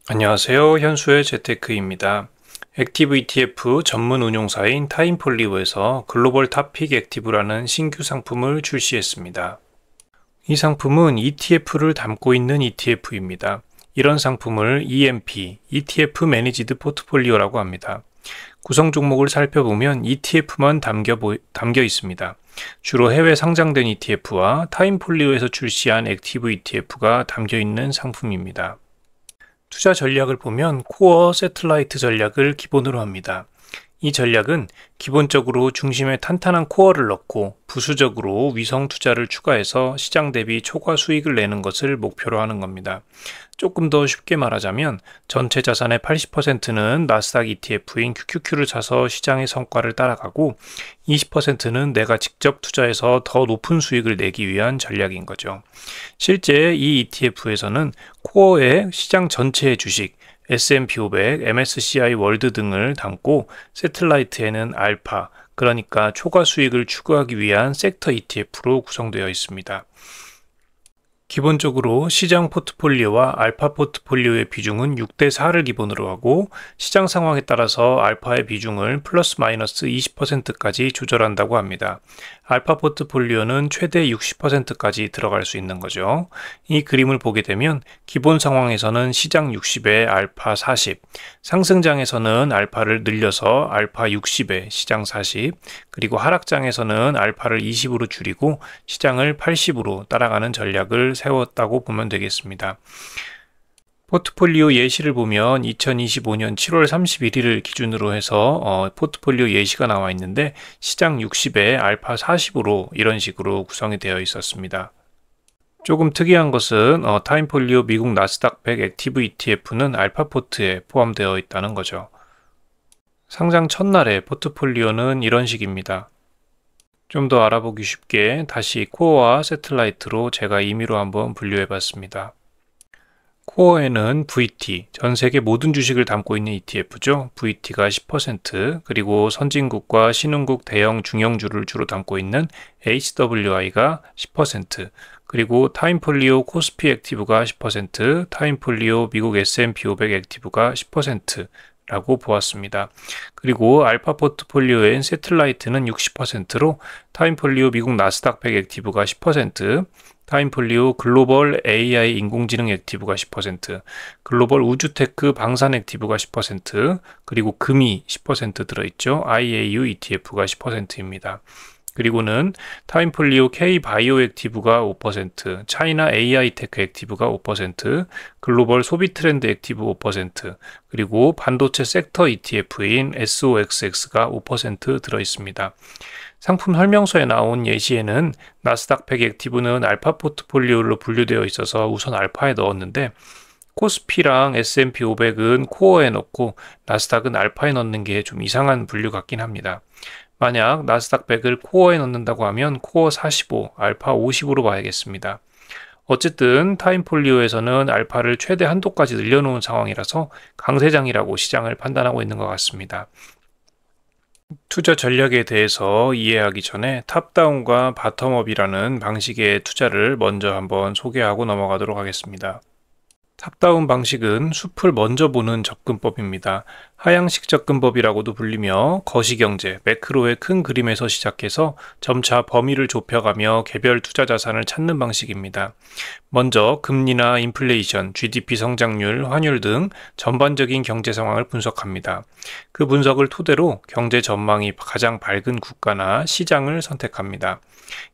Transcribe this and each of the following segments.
안녕하세요. 현수의 재테크입니다. 액티브 ETF 전문 운용사인 타임폴리오에서 글로벌 탑픽 액티브라는 신규 상품을 출시했습니다. 이 상품은 ETF를 담고 있는 ETF입니다. 이런 상품을 EMP, ETF 매니지드 포트폴리오라고 합니다. 구성 종목을 살펴보면 ETF만 담겨 있습니다. 주로 해외 상장된 ETF와 타임폴리오에서 출시한 액티브 ETF가 담겨 있는 상품입니다. 투자 전략을 보면 코어 세틀라이트 전략을 기본으로 합니다. 이 전략은 기본적으로 중심에 탄탄한 코어를 넣고 부수적으로 위성 투자를 추가해서 시장 대비 초과 수익을 내는 것을 목표로 하는 겁니다. 조금 더 쉽게 말하자면 전체 자산의 80%는 나스닥 ETF인 QQQ를 사서 시장의 성과를 따라가고 20%는 내가 직접 투자해서 더 높은 수익을 내기 위한 전략인 거죠. 실제 이 ETF에서는 코어의 시장 전체의 주식, S&P 500, MSCI 월드 등을 담고 세틀라이트에는 알파, 그러니까 초과 수익을 추구하기 위한 섹터 ETF로 구성되어 있습니다. 기본적으로 시장 포트폴리오와 알파 포트폴리오의 비중은 6대4를 기본으로 하고 시장 상황에 따라서 알파의 비중을 플러스 마이너스 20%까지 조절한다고 합니다. 알파 포트폴리오는 최대 60%까지 들어갈 수 있는 거죠. 이 그림을 보게 되면 기본 상황에서는 시장 60에 알파 40, 상승장에서는 알파를 늘려서 알파 60에 시장 40, 그리고 하락장에서는 알파를 20으로 줄이고 시장을 80으로 따라가는 전략을 세웠다고 보면 되겠습니다. 포트폴리오 예시를 보면 2025년 7월 31일을 기준으로 해서 포트폴리오 예시가 나와 있는데 시장 60에 알파 40으로 이런 식으로 구성이 되어 있었습니다. 조금 특이한 것은 타임폴리오 미국 나스닥 100 액티브 ETF는 알파포트에 포함되어 있다는 거죠. 상장 첫날의 포트폴리오는 이런 식입니다. 좀 더 알아보기 쉽게 다시 코어와 세틀라이트로 제가 임의로 한번 분류해 봤습니다. 코어에는 VT, 전 세계 모든 주식을 담고 있는 ETF죠. VT가 10%, 그리고 선진국과 신흥국 대형 중형주를 주로 담고 있는 HWI가 10%, 그리고 타임폴리오 코스피 액티브가 10%, 타임폴리오 미국 S&P 500 액티브가 10%, 라고 보았습니다. 그리고 알파 포트폴리오엔 세틀라이트는 60%로 타임폴리오 미국 나스닥 100 액티브가 10%, 타임폴리오 글로벌 AI 인공지능 액티브가 10%, 글로벌 우주테크 방산 액티브가 10%, 그리고 금이 10% 들어있죠. IAU ETF가 10%입니다. 그리고는 타임폴리오 K-바이오 액티브가 5%, 차이나 AI 테크 액티브가 5%, 글로벌 소비 트렌드 액티브 5%, 그리고 반도체 섹터 ETF인 SOXX가 5% 들어있습니다. 상품 설명서에 나온 예시에는 나스닥 100 액티브는 알파 포트폴리오로 분류되어 있어서 우선 알파에 넣었는데 코스피랑 S&P 500은 코어에 넣고 나스닥은 알파에 넣는 게 좀 이상한 분류 같긴 합니다. 만약 나스닥 100을 코어에 넣는다고 하면 코어 45, 알파 50으로 봐야겠습니다. 어쨌든 타임폴리오에서는 알파를 최대 한도까지 늘려놓은 상황이라서 강세장이라고 시장을 판단하고 있는 것 같습니다. 투자 전략에 대해서 이해하기 전에 탑다운과 바텀업이라는 방식의 투자를 먼저 한번 소개하고 넘어가도록 하겠습니다. 탑다운 방식은 숲을 먼저 보는 접근법입니다. 하향식 접근법이라고도 불리며 거시경제, 매크로의 큰 그림에서 시작해서 점차 범위를 좁혀가며 개별 투자 자산을 찾는 방식입니다. 먼저 금리나 인플레이션, GDP 성장률, 환율 등 전반적인 경제 상황을 분석합니다. 그 분석을 토대로 경제 전망이 가장 밝은 국가나 시장을 선택합니다.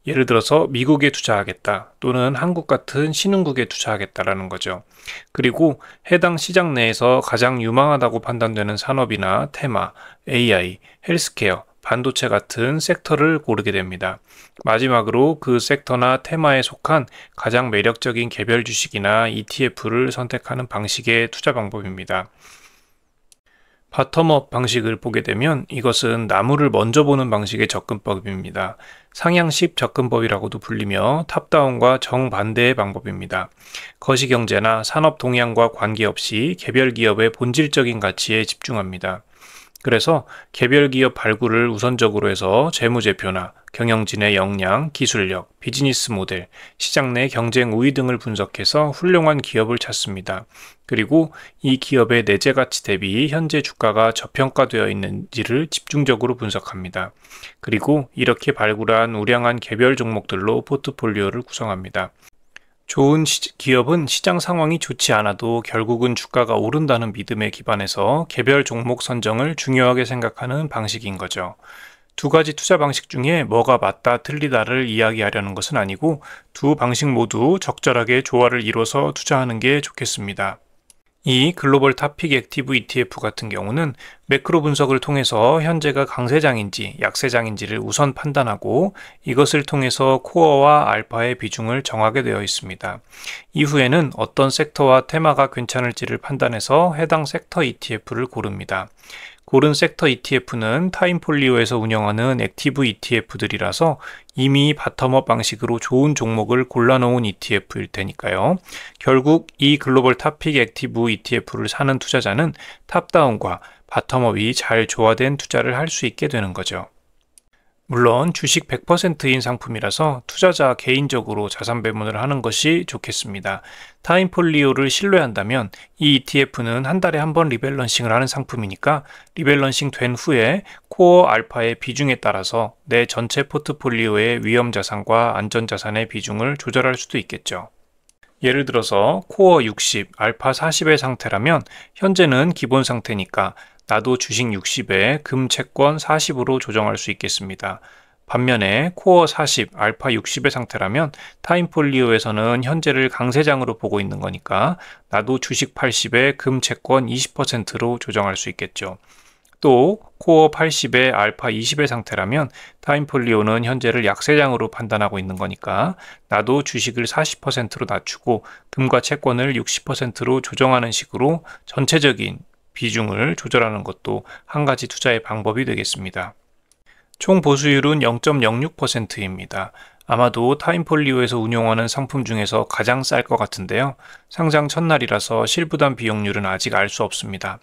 예를 들어서 미국에 투자하겠다 또는 한국 같은 신흥국에 투자하겠다라는 거죠. 그리고 해당 시장 내에서 가장 유망하다고 판단되는 산업이나 테마, AI, 헬스케어, 반도체 같은 섹터를 고르게 됩니다. 마지막으로 그 섹터나 테마에 속한 가장 매력적인 개별 주식이나 ETF를 선택하는 방식의 투자 방법입니다. 바텀업 방식을 보게 되면 이것은 나무를 먼저 보는 방식의 접근법입니다. 상향식 접근법이라고도 불리며 탑다운과 정반대의 방법입니다. 거시경제나 산업 동향과 관계없이 개별 기업의 본질적인 가치에 집중합니다. 그래서 개별 기업 발굴을 우선적으로 해서 재무제표나 경영진의 역량, 기술력, 비즈니스 모델, 시장 내 경쟁 우위 등을 분석해서 훌륭한 기업을 찾습니다. 그리고 이 기업의 내재 가치 대비 현재 주가가 저평가되어 있는지를 집중적으로 분석합니다. 그리고 이렇게 발굴한 우량한 개별 종목들로 포트폴리오를 구성합니다. 좋은 기업은 시장 상황이 좋지 않아도 결국은 주가가 오른다는 믿음에 기반해서 개별 종목 선정을 중요하게 생각하는 방식인 거죠. 두 가지 투자 방식 중에 뭐가 맞다 틀리다를 이야기하려는 것은 아니고 두 방식 모두 적절하게 조화를 이뤄서 투자하는 게 좋겠습니다. 이 글로벌 탑픽 액티브 ETF 같은 경우는 매크로 분석을 통해서 현재가 강세장인지 약세장인지를 우선 판단하고 이것을 통해서 코어와 알파의 비중을 정하게 되어 있습니다. 이후에는 어떤 섹터와 테마가 괜찮을지를 판단해서 해당 섹터 ETF를 고릅니다. 고른 섹터 ETF는 타임폴리오에서 운영하는 액티브 ETF들이라서 이미 바텀업 방식으로 좋은 종목을 골라놓은 ETF일 테니까요. 결국 이 글로벌 탑픽 액티브 ETF를 사는 투자자는 탑다운과 바텀업이 잘 조화된 투자를 할 수 있게 되는 거죠. 물론 주식 100%인 상품이라서 투자자 개인적으로 자산 배분을 하는 것이 좋겠습니다. 타임폴리오를 신뢰한다면 이 ETF는 한 달에 한 번 리밸런싱을 하는 상품이니까 리밸런싱 된 후에 코어 알파의 비중에 따라서 내 전체 포트폴리오의 위험 자산과 안전 자산의 비중을 조절할 수도 있겠죠. 예를 들어서 코어 60, 알파 40의 상태라면 현재는 기본 상태니까 나도 주식 60에 금 채권 40으로 조정할 수 있겠습니다. 반면에 코어 40, 알파 60의 상태라면 타임폴리오에서는 현재를 강세장으로 보고 있는 거니까 나도 주식 80에 금 채권 20%로 조정할 수 있겠죠. 또 코어 80에 알파 20의 상태라면 타임폴리오는 현재를 약세장으로 판단하고 있는 거니까 나도 주식을 40%로 낮추고 금과 채권을 60%로 조정하는 식으로 전체적인 비중을 조절하는 것도 한 가지 투자의 방법이 되겠습니다. 총 보수율은 0.06%입니다. 아마도 타임폴리오에서 운용하는 상품 중에서 가장 쌀 것 같은데요. 상장 첫날이라서 실부담 비용률은 아직 알 수 없습니다.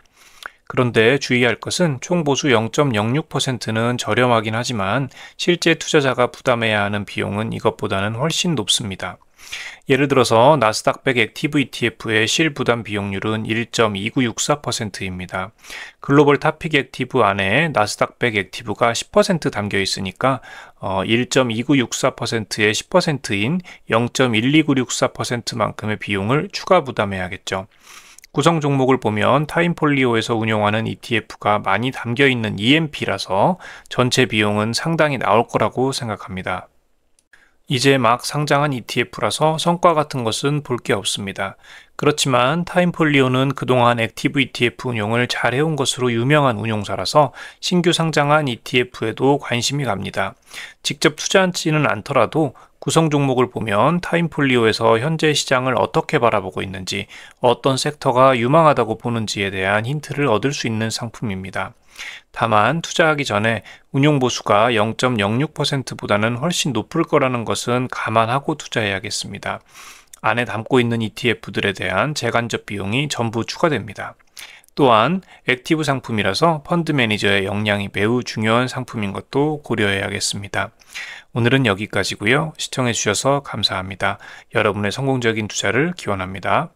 그런데 주의할 것은 총 보수 0.06%는 저렴하긴 하지만 실제 투자자가 부담해야 하는 비용은 이것보다는 훨씬 높습니다. 예를 들어서 나스닥 100 액티브 ETF의 실부담 비용률은 1.2964%입니다. 글로벌 탑픽 액티브 안에 나스닥 100 액티브가 10% 담겨 있으니까 1.2964%의 10%인 0.12964%만큼의 비용을 추가 부담해야겠죠. 구성 종목을 보면 타임폴리오에서 운용하는 ETF가 많이 담겨 있는 EMP라서 전체 비용은 상당히 나올 거라고 생각합니다. 이제 막 상장한 ETF라서 성과 같은 것은 볼 게 없습니다. 그렇지만 타임폴리오는 그동안 액티브 ETF 운용을 잘 해온 것으로 유명한 운용사라서 신규 상장한 ETF에도 관심이 갑니다. 직접 투자하지는 않더라도 구성 종목을 보면 타임폴리오에서 현재 시장을 어떻게 바라보고 있는지, 어떤 섹터가 유망하다고 보는지에 대한 힌트를 얻을 수 있는 상품입니다. 다만 투자하기 전에 운용 보수가 0.06%보다는 훨씬 높을 거라는 것은 감안하고 투자해야겠습니다. 안에 담고 있는 ETF들에 대한 재간접 비용이 전부 추가됩니다. 또한 액티브 상품이라서 펀드 매니저의 역량이 매우 중요한 상품인 것도 고려해야겠습니다. 오늘은 여기까지고요. 시청해 주셔서 감사합니다. 여러분의 성공적인 투자를 기원합니다.